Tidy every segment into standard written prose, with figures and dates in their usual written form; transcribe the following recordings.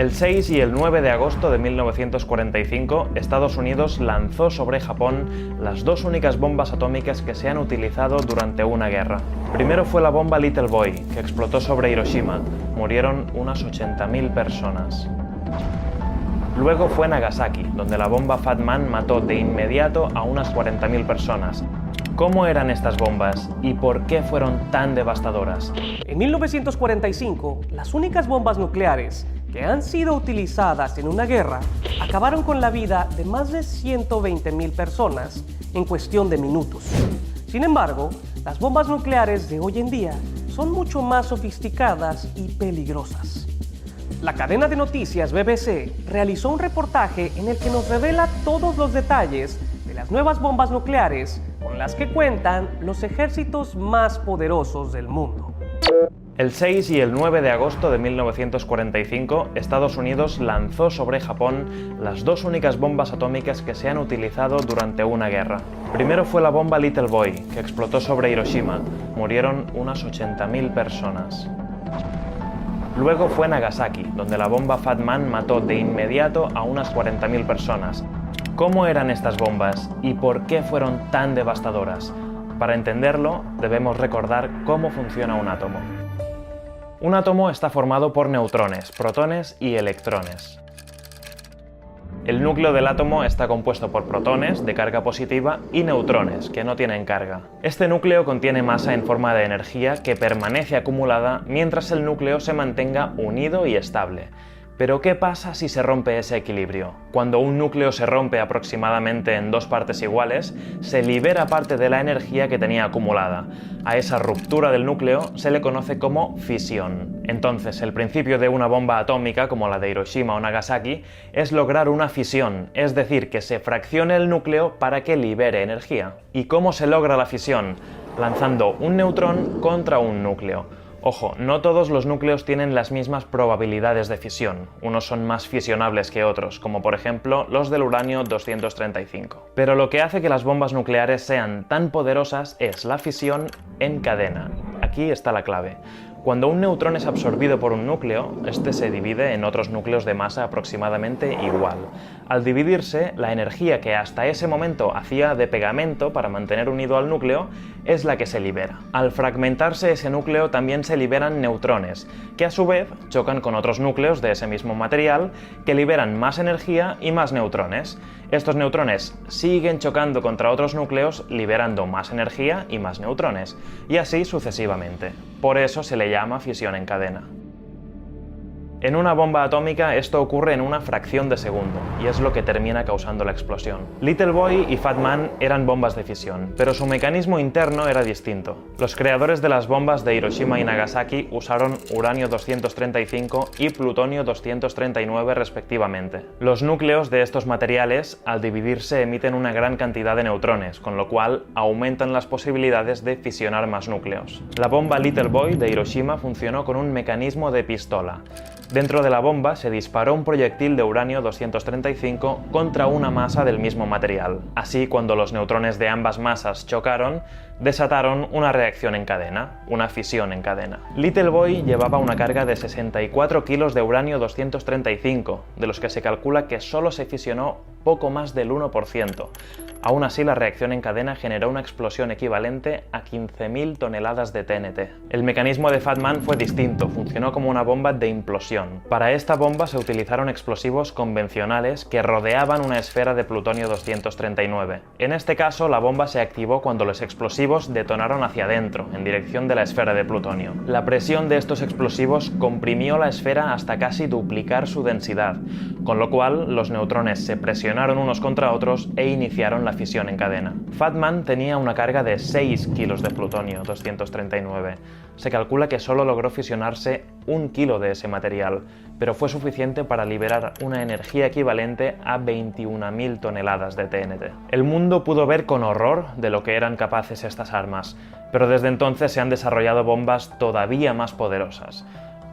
El 6 y el 9 de agosto de 1945, Estados Unidos lanzó sobre Japón las dos únicas bombas atómicas que se han utilizado durante una guerra. Primero fue la bomba Little Boy, que explotó sobre Hiroshima. Murieron unas 80.000 personas. Luego fue Nagasaki, donde la bomba Fat Man mató de inmediato a unas 40.000 personas. ¿Cómo eran estas bombas y por qué fueron tan devastadoras? En 1945, las únicas bombas nucleares que han sido utilizadas en una guerra acabaron con la vida de más de 120.000 personas en cuestión de minutos. Sin embargo, las bombas nucleares de hoy en día son mucho más sofisticadas y peligrosas. La cadena de noticias BBC realizó un reportaje en el que nos revela todos los detalles de las nuevas bombas nucleares con las que cuentan los ejércitos más poderosos del mundo. El 6 y el 9 de agosto de 1945, Estados Unidos lanzó sobre Japón las dos únicas bombas atómicas que se han utilizado durante una guerra. Primero fue la bomba Little Boy, que explotó sobre Hiroshima. Murieron unas 80.000 personas. Luego fue Nagasaki, donde la bomba Fat Man mató de inmediato a unas 40.000 personas. ¿Cómo eran estas bombas y por qué fueron tan devastadoras? Para entenderlo, debemos recordar cómo funciona un átomo. Un átomo está formado por neutrones, protones y electrones. El núcleo del átomo está compuesto por protones de carga positiva y neutrones que no tienen carga. Este núcleo contiene masa en forma de energía que permanece acumulada mientras el núcleo se mantenga unido y estable. Pero ¿qué pasa si se rompe ese equilibrio? Cuando un núcleo se rompe aproximadamente en dos partes iguales, se libera parte de la energía que tenía acumulada. A esa ruptura del núcleo se le conoce como fisión. Entonces, el principio de una bomba atómica, como la de Hiroshima o Nagasaki, es lograr una fisión, es decir, que se fraccione el núcleo para que libere energía. ¿Y cómo se logra la fisión? Lanzando un neutrón contra un núcleo. Ojo, no todos los núcleos tienen las mismas probabilidades de fisión. Unos son más fisionables que otros, como por ejemplo los del uranio 235. Pero lo que hace que las bombas nucleares sean tan poderosas es la fisión en cadena. Aquí está la clave. Cuando un neutrón es absorbido por un núcleo, este se divide en otros núcleos de masa aproximadamente igual. Al dividirse, la energía que hasta ese momento hacía de pegamento para mantener unido al núcleo es la que se libera. Al fragmentarse ese núcleo también se liberan neutrones, que a su vez chocan con otros núcleos de ese mismo material que liberan más energía y más neutrones. Estos neutrones siguen chocando contra otros núcleos, liberando más energía y más neutrones, y así sucesivamente. Por eso se le llama fisión en cadena. En una bomba atómica esto ocurre en una fracción de segundo, y es lo que termina causando la explosión. Little Boy y Fat Man eran bombas de fisión, pero su mecanismo interno era distinto. Los creadores de las bombas de Hiroshima y Nagasaki usaron uranio 235 y plutonio 239 respectivamente. Los núcleos de estos materiales, al dividirse, emiten una gran cantidad de neutrones, con lo cual aumentan las posibilidades de fisionar más núcleos. La bomba Little Boy de Hiroshima funcionó con un mecanismo de pistola. Dentro de la bomba se disparó un proyectil de uranio 235 contra una masa del mismo material. Así, cuando los neutrones de ambas masas chocaron, desataron una reacción en cadena, una fisión en cadena. Little Boy llevaba una carga de 64 kilos de uranio 235, de los que se calcula que solo se fisionó poco más del 1%. Aún así, la reacción en cadena generó una explosión equivalente a 15.000 toneladas de TNT. El mecanismo de Fat Man fue distinto, funcionó como una bomba de implosión. Para esta bomba se utilizaron explosivos convencionales que rodeaban una esfera de plutonio 239. En este caso, la bomba se activó cuando los explosivos detonaron hacia adentro, en dirección de la esfera de plutonio. La presión de estos explosivos comprimió la esfera hasta casi duplicar su densidad, con lo cual los neutrones se presionaron unos contra otros e iniciaron la fisión en cadena. Fat Man tenía una carga de 6 kilos de plutonio 239. Se calcula que solo logró fisionarse 1 kilo de ese material, pero fue suficiente para liberar una energía equivalente a 21.000 toneladas de TNT. El mundo pudo ver con horror de lo que eran capaces estas armas, pero desde entonces se han desarrollado bombas todavía más poderosas.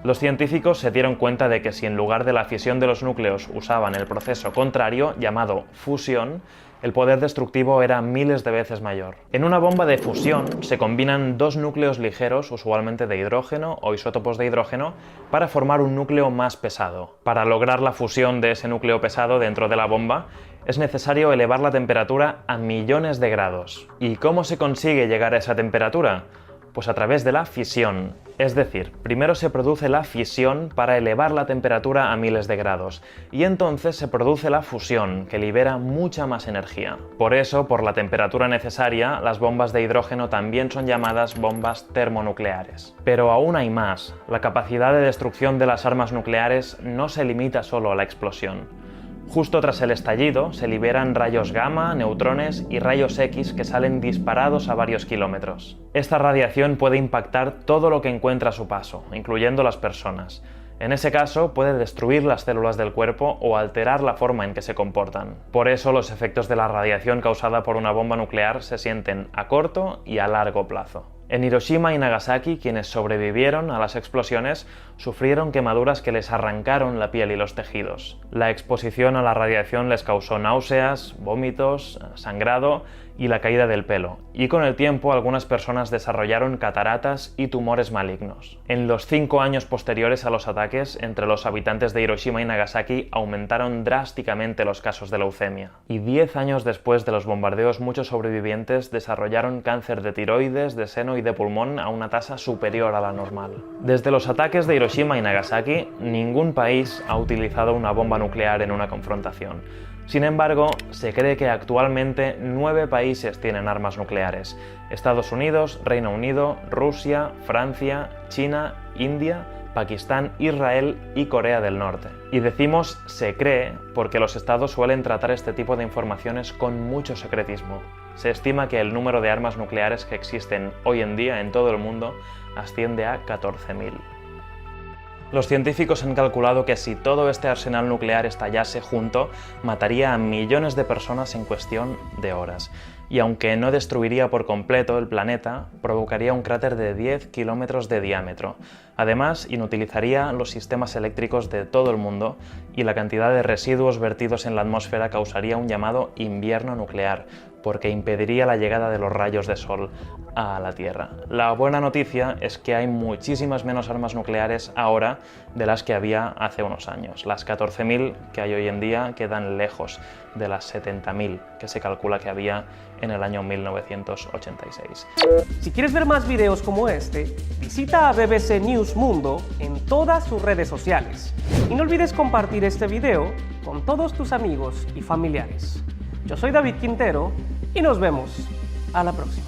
Los científicos se dieron cuenta de que si en lugar de la fisión de los núcleos usaban el proceso contrario, llamado fusión, el poder destructivo era miles de veces mayor. En una bomba de fusión se combinan dos núcleos ligeros, usualmente de hidrógeno o isótopos de hidrógeno, para formar un núcleo más pesado. Para lograr la fusión de ese núcleo pesado dentro de la bomba, es necesario elevar la temperatura a millones de grados. ¿Y cómo se consigue llegar a esa temperatura? Pues a través de la fisión. Es decir, primero se produce la fisión para elevar la temperatura a miles de grados, y entonces se produce la fusión, que libera mucha más energía. Por eso, por la temperatura necesaria, las bombas de hidrógeno también son llamadas bombas termonucleares. Pero aún hay más. La capacidad de destrucción de las armas nucleares no se limita solo a la explosión. Justo tras el estallido se liberan rayos gamma, neutrones y rayos X que salen disparados a varios kilómetros. Esta radiación puede impactar todo lo que encuentra a su paso, incluyendo las personas. En ese caso, puede destruir las células del cuerpo o alterar la forma en que se comportan. Por eso, los efectos de la radiación causada por una bomba nuclear se sienten a corto y a largo plazo. En Hiroshima y Nagasaki, quienes sobrevivieron a las explosiones sufrieron quemaduras que les arrancaron la piel y los tejidos. La exposición a la radiación les causó náuseas, vómitos, sangrado y la caída del pelo, y con el tiempo algunas personas desarrollaron cataratas y tumores malignos. En los 5 años posteriores a los ataques, entre los habitantes de Hiroshima y Nagasaki aumentaron drásticamente los casos de leucemia. Y 10 años después de los bombardeos, muchos sobrevivientes desarrollaron cáncer de tiroides, de seno y de pulmón a una tasa superior a la normal. Desde los ataques de Hiroshima y Nagasaki, ningún país ha utilizado una bomba nuclear en una confrontación. Sin embargo, se cree que actualmente 9 países tienen armas nucleares: Estados Unidos, Reino Unido, Rusia, Francia, China, India, Pakistán, Israel y Corea del Norte. Y decimos se cree porque los estados suelen tratar este tipo de informaciones con mucho secretismo. Se estima que el número de armas nucleares que existen hoy en día en todo el mundo asciende a 14.000. Los científicos han calculado que si todo este arsenal nuclear estallase junto, mataría a millones de personas en cuestión de horas. Y aunque no destruiría por completo el planeta, provocaría un cráter de 10 kilómetros de diámetro. Además, inutilizaría los sistemas eléctricos de todo el mundo y la cantidad de residuos vertidos en la atmósfera causaría un llamado invierno nuclear, porque impediría la llegada de los rayos de sol a la Tierra. La buena noticia es que hay muchísimas menos armas nucleares ahora de las que había hace unos años. Las 14.000 que hay hoy en día quedan lejos de las 70.000 que se calcula que había en el año 1986. Si quieres ver más videos como este, visita a BBC News Mundo en todas sus redes sociales. Y no olvides compartir este video con todos tus amigos y familiares. Yo soy David Quintero y nos vemos a la próxima.